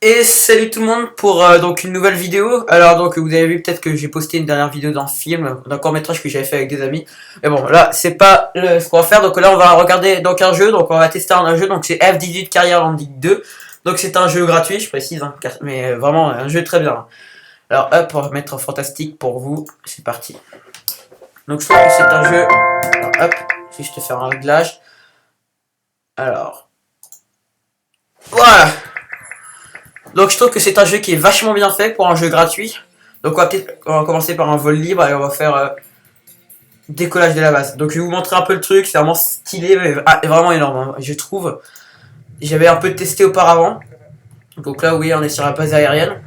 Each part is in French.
Et salut tout le monde pour donc une nouvelle vidéo. Alors donc vous avez vu peut-être que j'ai posté une dernière vidéo d'un film, d'un court-métrage que j'avais fait avec des amis. Mais bon là c'est pas ce qu'on va faire. Donc là on va regarder donc un jeu, donc on va tester un jeu. Donc c'est F18 Carrière Landing 2. Donc c'est un jeu gratuit, je précise, hein, mais vraiment un jeu très bien. Alors hop, on va mettre fantastique pour vous. C'est parti. Donc je trouve que c'est un jeu. Alors hop, juste faire un réglage. Alors voilà. Donc je trouve que c'est un jeu qui est vachement bien fait pour un jeu gratuit. Donc on va commencer par un vol libre et on va faire décollage de la base. Donc je vais vous montrer un peu le truc, c'est vraiment stylé, mais vraiment énorme, hein, je trouve. J'avais un peu testé auparavant. Donc là oui, on est sur la base aérienne.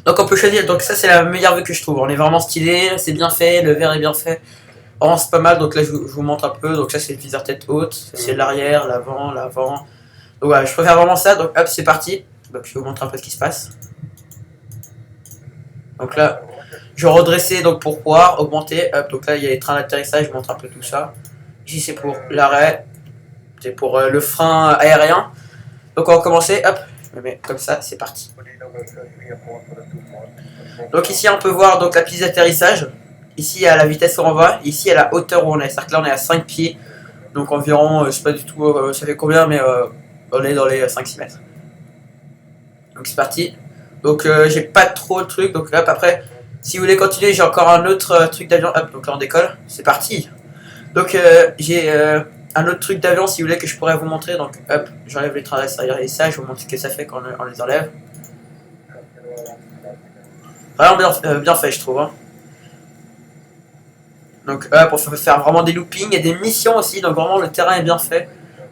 Donc on peut choisir, donc ça c'est la meilleure vue que je trouve. On est vraiment stylé, c'est bien fait, le verre est bien fait. Vraiment c'est pas mal, donc là je vous montre un peu. Donc ça c'est le viseur tête haute, ça c'est l'arrière, l'avant, l'avant. Donc voilà, je préfère vraiment ça, donc hop c'est parti. Donc je vais vous montrer un peu ce qui se passe. Donc là, je vais redresser donc pour pouvoir augmenter. Hop, donc là, il y a les trains d'atterrissage, je montre un peu tout ça. Ici, c'est pour l'arrêt, c'est pour le frein aérien. Donc on va commencer. Hop, je me mets comme ça, c'est parti. Donc ici, on peut voir donc la piste d'atterrissage. Ici, à la vitesse où on va. Ici, à la hauteur où on est. C'est-à-dire que là, on est à 5 pieds. Donc environ, je sais pas du tout, ça fait combien, mais on est dans les 5-6 mètres. Donc c'est parti. Donc j'ai pas trop de trucs. Donc hop, après, si vous voulez continuer, j'ai encore un autre truc d'avion. Hop, donc là on décolle. C'est parti. Donc j'ai un autre truc d'avion si vous voulez que je pourrais vous montrer. Donc hop, j'enlève les traverses arrière et ça. Je vous montre ce que ça fait quand on les enlève. Vraiment bien fait, je trouve. Hein. Donc hop, on peut faire vraiment des loopings et des missions aussi. Donc vraiment le terrain est bien fait.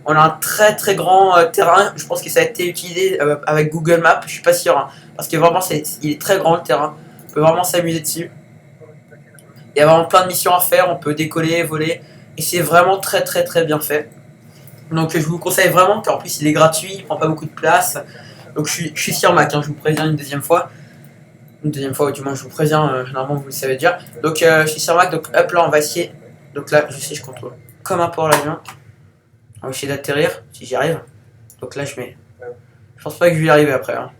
On a un très très grand terrain. Je pense que ça a été utilisé avec Google Maps. Je suis pas sûr. Hein, parce que vraiment, il est très grand le terrain. On peut vraiment s'amuser dessus. Il y a vraiment plein de missions à faire. On peut décoller, voler. Et c'est vraiment très très très bien fait. Donc je vous conseille vraiment. Car en plus, il est gratuit. Il prend pas beaucoup de place. Donc je suis sur Mac. Hein, je vous préviens une deuxième fois. Une deuxième fois, ou du moins je vous préviens. Normalement, vous le savez déjà. Donc je suis sur Mac. Donc hop là, on va essayer. Donc là, je sais, je contrôle comme un port l'avion. On va essayer d'atterrir, si j'y arrive. Donc là, je mets. Je pense pas que je vais y arriver après. Hein.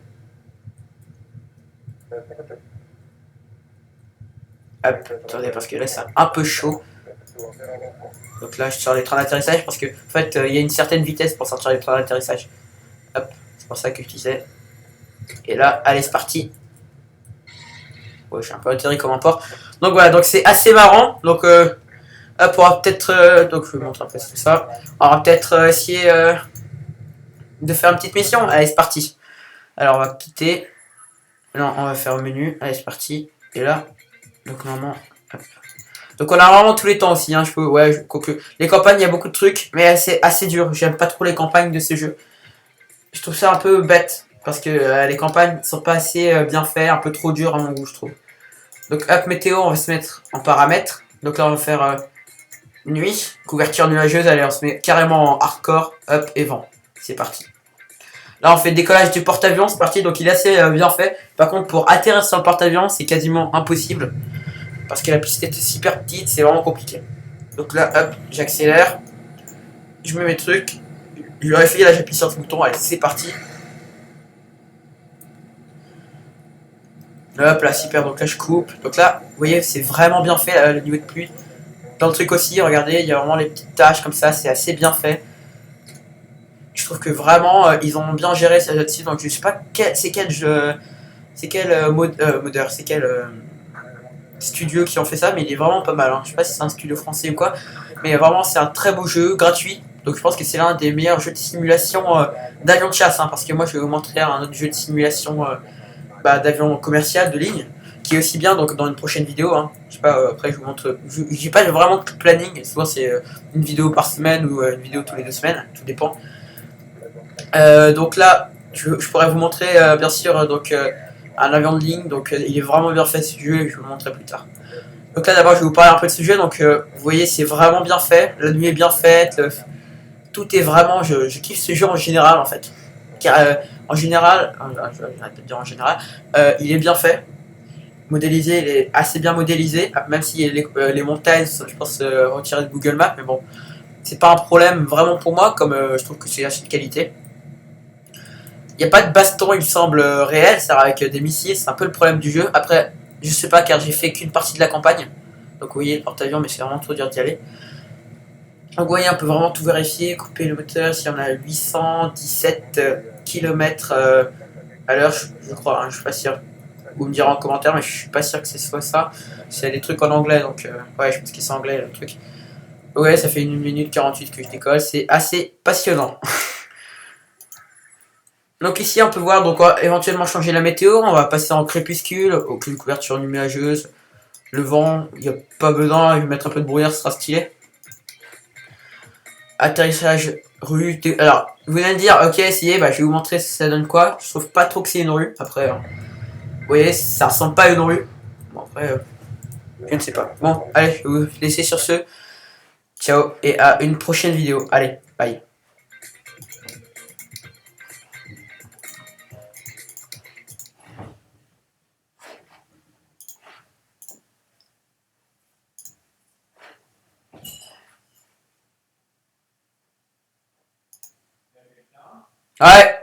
Hop, attendez, parce que là, c'est un peu chaud. Donc là, je sors les trains d'atterrissage parce que, en fait, il y a une certaine vitesse pour sortir les trains d'atterrissage. Hop, c'est pour ça que je disais. Et là, allez, c'est parti. Ouais, je suis un peu atterri comme un port. Donc voilà, donc c'est assez marrant. Donc, hop, on va peut-être. Donc, je vais vous montrer un peu tout ça. On va peut-être essayer de faire une petite mission. Allez, c'est parti. Alors, on va quitter. Non, on va faire au menu. Allez, c'est parti. Et là, donc normalement. Hop. Donc on a vraiment tous les temps aussi. Hein, je peux, ouais, quoique. Les campagnes, il y a beaucoup de trucs, mais c'est assez dur. J'aime pas trop les campagnes de ce jeu. Je trouve ça un peu bête. Parce que les campagnes sont pas assez bien faites, un peu trop dur à mon goût, je trouve. Donc hop, météo, on va se mettre en paramètres. Donc là, on va faire nuit, couverture nuageuse. Allez, on se met carrément en hardcore. Hop, et vent. C'est parti. Là, on fait le décollage du porte-avions, c'est parti, donc il est assez bien fait. Par contre, pour atterrir sur le porte-avions, c'est quasiment impossible. Parce que la piste est super petite, c'est vraiment compliqué. Donc là, hop, j'accélère. Je mets mes trucs. Je vérifie, là, j'appuie sur ce bouton, allez, c'est parti. Hop, là, super, donc là, je coupe. Donc là, vous voyez, c'est vraiment bien fait, là, le niveau de pluie. Dans le truc aussi, regardez, il y a vraiment les petites taches comme ça, c'est assez bien fait. Je trouve que vraiment, ils ont bien géré ça là-dessus, donc je sais pas c'est quel jeu. C'est quel modeur, c'est quel studio qui ont fait ça, mais il est vraiment pas mal. Hein. Je sais pas si c'est un studio français ou quoi, mais vraiment c'est un très beau jeu, gratuit. Donc je pense que c'est l'un des meilleurs jeux de simulation d'avion de chasse, hein, parce que moi je vais vous montrer un autre jeu de simulation d'avion commercial de ligne, qui est aussi bien donc dans une prochaine vidéo. Hein. Je sais pas, après je vous montre. Je n'ai pas vraiment de planning, souvent c'est une vidéo par semaine ou une vidéo tous les 2 semaines, tout dépend. Donc là, je pourrais vous montrer bien sûr donc un avion de ligne, donc il est vraiment bien fait ce jeu et je vous le montrerai plus tard. Donc là d'abord je vais vous parler un peu de ce jeu, donc vous voyez c'est vraiment bien fait, la nuit est bien faite, tout est vraiment, je kiffe ce jeu en général en fait. Car en général, je vais arrêter de dire en général, il est bien fait, modélisé, il est assez bien modélisé, même si les montagnes je pense retirées de Google Maps, mais bon, c'est pas un problème vraiment pour moi, comme je trouve que c'est assez de qualité. Il n'y a pas de baston, il me semble, réel, c'est avec des missiles, c'est un peu le problème du jeu. Après, je sais pas car j'ai fait qu'une partie de la campagne. Donc vous voyez le porte-avions, mais c'est vraiment trop dur d'y aller. Donc vous voyez, on peut vraiment tout vérifier, couper le moteur si on a 817 km à l'heure, je crois, hein, je suis pas sûr. Vous me direz en commentaire, mais je suis pas sûr que ce soit ça. C'est des trucs en anglais, donc ouais, je pense que c'est anglais le truc. Ouais, ça fait 1 minute 48 que je décolle, c'est assez passionnant. Donc ici on peut voir, donc on va éventuellement changer la météo, on va passer en crépuscule, aucune couverture nuageuse, le vent, il n'y a pas besoin, je vais mettre un peu de brouillard, ce sera stylé. Atterrissage rue, alors vous allez me dire, ok essayez, bah, je vais vous montrer si ça donne quoi, je trouve pas trop que c'est une rue, après, vous voyez, ça ressemble pas à une rue, bon après, je ne sais pas. Bon, allez, je vais vous laisser sur ce, ciao, et à une prochaine vidéo, allez, bye. Ouais.